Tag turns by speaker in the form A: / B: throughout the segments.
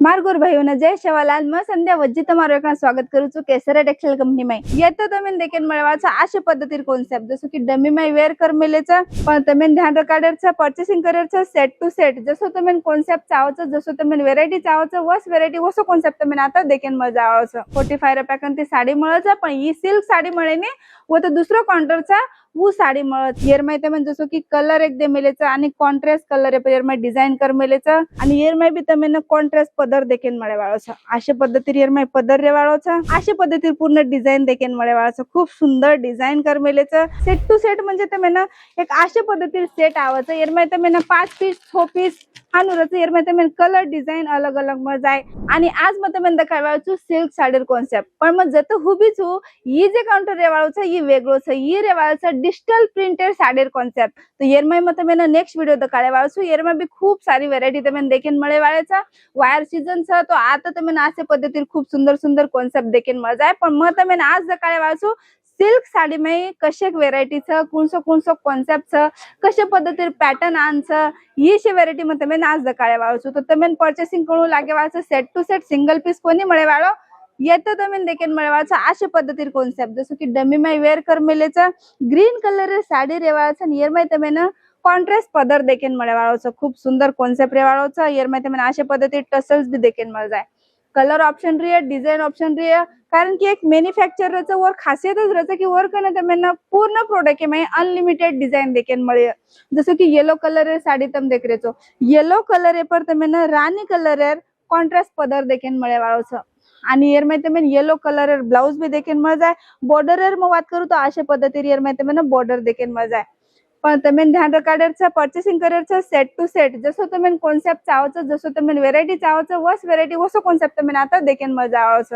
A: मार्गोर भाइयों जय सेवालाल मैं संध्या वज्जी तमारो एक स्वागत करू छू केसरिया टेक्सटाइल कंपनी में। ये तो तमें देखेन मळेवाळा आशे पद्धतीर कॉन्सेप्ट जसं की डमी में वेअर कर मेलेचा पण तमें ध्यान रखाडेरचा पर्चेसिंग करेरचा सेट टू सेट जसं तमें कॉन्सेप्ट चावच जसं तमें व्हेरायटी चावच वस व्हेरायटी वसो कॉन्सेप्ट तमें आता देखेन मजा आवच 45 रुपया ती साडी मळचा पण ही सिल्क साडी मळेने व तो दुसरो काउंटरचा वो साडी मळत येर में तमें जसं की कलर एक दे मेलेचा आणि कॉन्ट्रास्ट कलर येर में डिजाइन कर मेलेचा आणि येर में भी तमें कॉन्ट्रास्ट पदर देखेन मळेवाळो आशे पद्धतीर येर में पदर रेवाळो आशे पद्धतीर पूर्ण डिजाइन देखेन मळेवाळो खूप सुंदर डिजाइन कर मेलेचा सेट टू सेट म्हणजे तमें एक आशे पद्धतीर सेट आवच येर में तमें 5 पीस 6 पीस हानुरच येर में तमें कलर डिजाइन अलग अलग में जाए आणि आज मैं तमें देखाडवाळो छू सिल्क साडीर कॉन्सेप्ट पण मैं जत हुबी छू ये जे काउंटर रेवाळो छ ये वेगळो छ ये रेवाळो छ डिजिटल प्रिंटेड साडीर कॉन्सेप्ट तो येर में तमें नेक्स्ट वीडियो देखाडवाळो छू येर में भी खूब सारी वेरायटी तमें देखेन मळेवाळे छ वायर सीजन छ तो आता तमें आसे पद्धतीर खूब सुंदर सुंदर कॉन्सेप्ट देखेन मळ जाए पण मैं तमें आज देखाडवाळो छू सिल्क साड़ी में कशे वेरायटी छ कौन सो कॉन्सेप्ट छ कशे पद्धतीर पैटर्न आन छ ये शे वेरायटी में तमें आज देखाडवाळो छू तो तमें पर्चेसिंग करू लागेवाळो छ set to set single piece कोनी मळेवाळो ये तो तमें देखेन मळेवाळो छ आशे पद्धतीर कॉन्सेप्ट जसं की डमी में वेअर कर मेले छ ग्रीन कलर साड़ी रेवाळो छ नियर में तमें कॉन्ट्रास्ट पदर देखेन मळेवाळो छ खूब सुंदर कॉन्सेप्ट रेवाळो छ येर में तमें आशे पद्धतीर टसल्स भी देखेन मळ जाय कलर ऑप्शन रही है डिजाइन ऑप्शन रही है कारण की एक मैन्युफैक्चरर वर खासियत रहता कि वर कने तमें पूर्ण प्रोडक्ट में अनलिमिटेड डिजाइन देखेन मळे जसं की येलो कलर साड़ी तम देख रहे छो येलो कलर पर तमें रानी कलर कॉन्ट्रास्ट पदर देखेन मळेवाळो छ आणि येर में तमें येलो कलर ब्लाउज भी देखेन मळ जाय बॉर्डर में बात करू तो आशे पद्धतीर येर में तमें बॉर्डर देखेन मळ जाय पण तमें ध्यान रखाडेरचा पर्चेसिंग करेरचा सेट टू सेट जसो तमें कॉन्सेप्ट चावच जसो तमें वेरायटी चावच वस वेरायटी वसो कॉन्सेप्ट तमें आता देखेन मजा आवच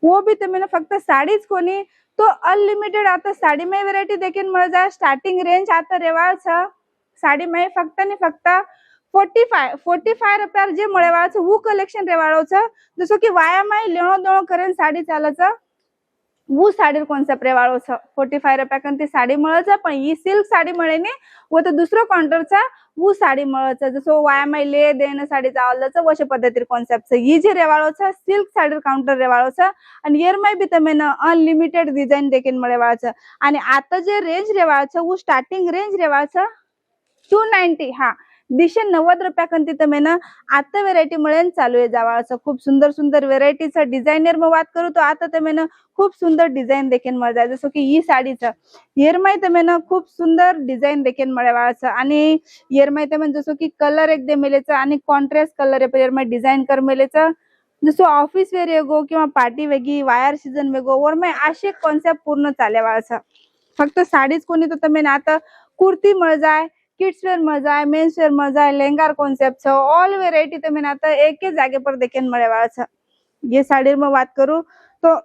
A: वो भी तमें फक्त साड़ीज कोनी तो अनलिमिटेड आता साड़ी में वेरायटी देखेन मळ जाय स्टार्टिंग रेंज आता रेवाळ छ साड़ी में फक्त ने फक्त 45 रुपया जे मळेवाळ छ वो कलेक्शन रेवाळो छ जसो की वाया माय लेणो देणो करेन साड़ी चालच वो साडीर कॉन्सेप्ट रेवाळो छ 45 रुपया ती साडी मळच पण ही सिल्क साडी मळेने व तो दुसरो काउंटरचा वो साडी मळच जसो वाया माय ले देन साडी चावलच वशे पद्धतीर कॉन्सेप्ट ही जे रेवाळो छ सिल्क साडीर काउंटर रेवाळो छ आणि येर माय भी तमें अनलिमिटेड डिजाइन देखेन मळेवाळ छ आणि आता जे रेंज रेवाळ छ वो स्टार्टिंग रेंज रेवाळ छ 290 हाँ 290 रुपया कंती तमें आता वेरायटी मळेन चालू है जावाळो खूब सुंदर सुंदर वेरायटी छ डिजाइनर में बात करू तो आता तमें खूब सुंदर डिजाइन देखेन मळ जाय जसो की ई साडी छ येर माय तमें खूब सुंदर डिजाइन देखेन मळेवाळ छ आणि येर माय तमें जसो की कलर एक दे मेले छ आणि कॉन्ट्रास्ट कलर येर माय डिजाइन कर मेले छ जसो ऑफिस वेर येगो किंवा पार्टी वेगी वायर सीजन वेगो वर माय आशे कॉन्सेप्ट पूर्ण चालेवाळ छ फक्त साडीज कोनी तो तमें आता कुर्ती मळ जाय किड्स वेयर मळ जाय मेन्स वेयर मळ जाय लहंगा कॉन्सेप्ट छ ऑल वेरायटी तमें आता एक ही जगह पर देखेन मळेवाळ छ ये साड़ी में बात करू तो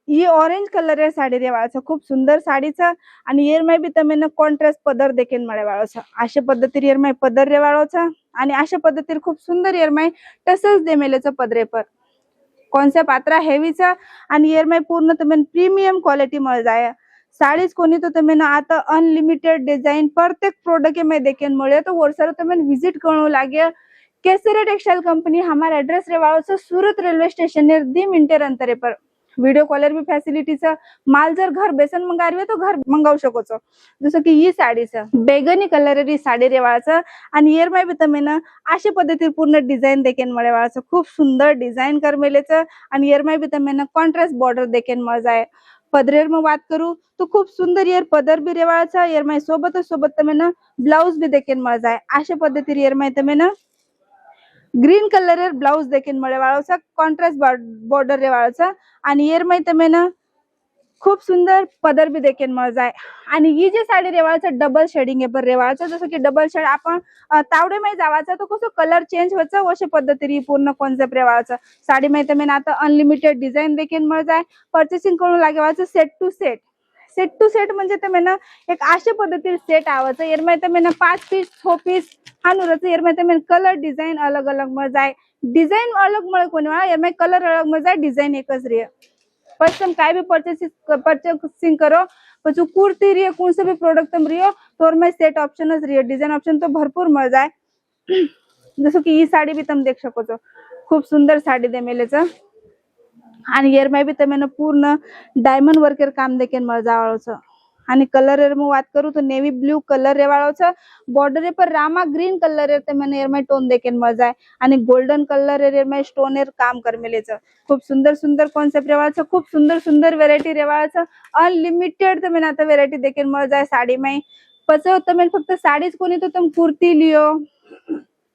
A: ये ऑरेंज कलर रे साड़ी रेवाळ छ खूब सुंदर साड़ी छ आणि येर में भी तमें कॉन्ट्रास्ट पदर देखेन मळेवाळो छ आशे पद्धतीर येर में पदर रेवाळो छ आणि आशे पद्धतीर खूब सुंदर येर में टसल्स दे मेले छ पदरे पर कॉन्सेप्ट आत्रा हेवी छ आणि येर में पूर्ण तमें प्रीमियम क्वालिटी मळ जाय साड़ीज कोनी तो तमें आता अनलिमिटेड डिजाइन प्रत्येक प्रोडक्ट में देखेन मळे तो वर्षर तमें विजिट करणो लागे केसरिया टेक्सटाइल कंपनी हमारा एड्रेस रेवाळो छ सूरत रेलवे स्टेशन नेर 2 मिनट अंतरे पर वीडियो कॉलर भी फैसिलिटी छ माल जर घर बेसन मंगारवे तो घर मंगाव शको छो जसं की ही साडी छ बेगनी कलर री साडी रेवाळ छ आणि येर में भी तमें आशे पद्धतीर पूर्ण डिजाइन देखेन मळेवाळ छ खूब सुंदर डिजाइन कर मेले छ आणि येर में भी तमें कॉन्ट्रास्ट बॉर्डर देखेन मळ जाय पदरेर में बात करू तो खूब सुंदर येर पदर भी रेवाळ छ येर में सोबत तमें ब्लाउज भी देखेन मळ जाय आशे पद्धतीर येर में तमें ग्रीन कलर ब्लाउज देखेन मळेवाळो छ कॉन्ट्रास्ट बॉर्डर रेवाळो छ आणि येर में तमें खूब सुंदर पदर भी देखेन मळ जाय आणि ही जे साडी रेवाळ छ डबल शेडिंग पर रेवाळ छ जसं की डबल शेड आपण तावडे में जावाचा तो कसो कलर चेंज होचा वशे पद्धतीरी पूर्ण कॉन्सेप्ट रेवाळ छ साडी में तमें आता अनलिमिटेड डिजाइन देखेन मळ जाय पर्चेसिंग करू लागेवाच सेट टू सेट म्हणजे तमें एक आशे पद्धतीर सेट आवच येर में तमें 5 पीस 6 पीस हानुरच येर में तमें कलर डिजाइन अलग अलग मळ जाय डिजाइन अलग मळ कोनी वाला येर में कलर अलग मळ जाय डिजाइन एकच रे बस तुम काय भी पर्चेसिंग करो पछु कुर्ती रही कौन से भी प्रोडक्ट तुम रही हो तो में सेट ऑप्शन रही डिजाइन ऑप्शन तो भरपूर मळ जाय जसं की ही साडी भी तुम देख सको छो खूब सुंदर साड़ी दे मेले छ आणि एर में भी तमें पूर्ण डायमंड वर्कर काम देखेन मळ जावाळो छ आणि कलर एर में बात करूं तो नेवी ब्लू कलर रेवाळो छ बॉर्डर पर रामा ग्रीन कलर एर तमें एर में टोन देखेन मळ जाय आणि गोल्डन कलर एर में स्टोन एर काम कर मेले छ खूब सुंदर सुंदर कॉन्सेप्ट रेवाळ छ खूब सुंदर सुंदर वेरायटी रेवाळ छ अनलिमिटेड तमें आता वेरायटी देखेन मळ जाय साड़ी में पछो तमें फक्त साड़ीज कोनी तो तुम कुर्ती लियो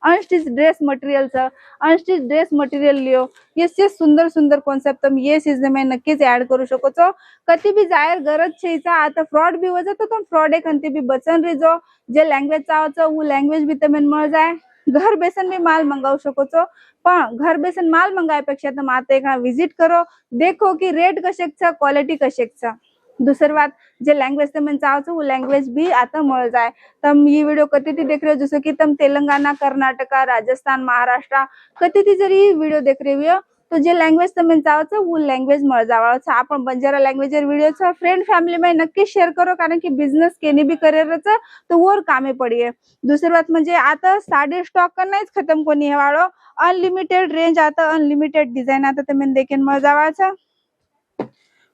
A: अनस्टिच ड्रेस मटेरियल छ अनस्टिच ड्रेस मटेरियल लियो ये सुंदर सुंदर कॉन्सेप्ट तुम ये सीजन में नक्कीच ऍड करू शको छो कती भी जाहीर गरज छे चा आता फ्रॉड भी हो जातो तुम फ्रॉड एक अंती भी बचन रहीजो जे लैंग्वेज चाहो छो वो लैंग्वेज भी तमें मळ जाय घर बेसन भी माल मंगाव शको छो पण घर बेसन माल मंगाव्यापेक्षा तुम आता एक विजिट करो देखो कि रेट कशेक छ क्वालिटी कशेक छ दूसरी बात जे लैंग्वेज तमें चाहो छो वो लैंग्वेज भी आता मळ जाय तम ये वीडियो कती थी देख रहे हो जैसे कि तुम तेलंगाना कर्नाटका राजस्थान महाराष्ट्र कती थी जरी वीडियो देख रहे हो तो जे लैंग्वेज तमें चाहो छो वो लैंग्वेज मळ जावाळो छ आपण बंजारा लैंग्वेज वीडियो छ फ्रेंड फैमिली में नक्की शेयर करो कारण की बिझनेस केनी भी करियर छ तो वो कामे पड़िए दूसरी बात म्हणजे आता साडी स्टॉक करना खत्म कोनी है वाळो अनलिमिटेड रेंज आता अनलिमिटेड डिजाइन आता तमें देखेन मळ जावाळो छ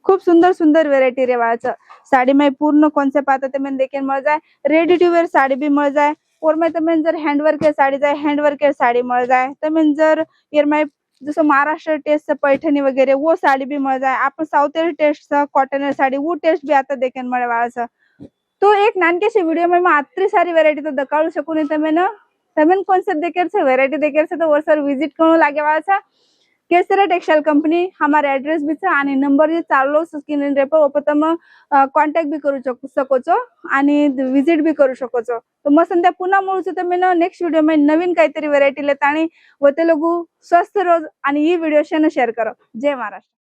A: खूब सुंदर सुंदर वेरायटी रेवाळ छ साड़ी में पूर्ण कॉन्सेप्ट आता तमें देखेन मळ जाय रेडी टू वेयर साड़ी भी मळ जाय और में तमें जर हैंडवर्क के साड़ी जाय हैंडवर्क के साड़ी मळ जाय तमें जर एर में जैसे महाराष्ट्र टेस्ट पैठनी वगैरह वो साड़ी भी मळ जाय आपण साउथ एर टेस्ट कॉटन साड़ी वो टेस्ट भी आता देखेन मळे वाळ छ तो एक नानकेशी वीडियो में आतरी सारी वेरायटी तो दकाळू शकू नहीं तमें कॉन्सेप्ट देखेर छ वेरायटी देखेर छ तो वर्सर विजिट करू लागे वाळ छ केसरा टेक्सटाइल कंपनी हमारा एड्रेस भी छ आणि नंबर जे चाललो स्क्रीन रे पर ओपर तम कॉन्टॅक्ट भी करू सको छो आणि विजिट भी करू सको छो तो मग संध्या पुन्हा मिळू तमें नेक्स्ट वीडियो में नवीन काहीतरी वेरायटी लेता आणि व ते लोग स्वस्थ रोज आणि ही वीडियो शेअर करो जय महाराष्ट्र।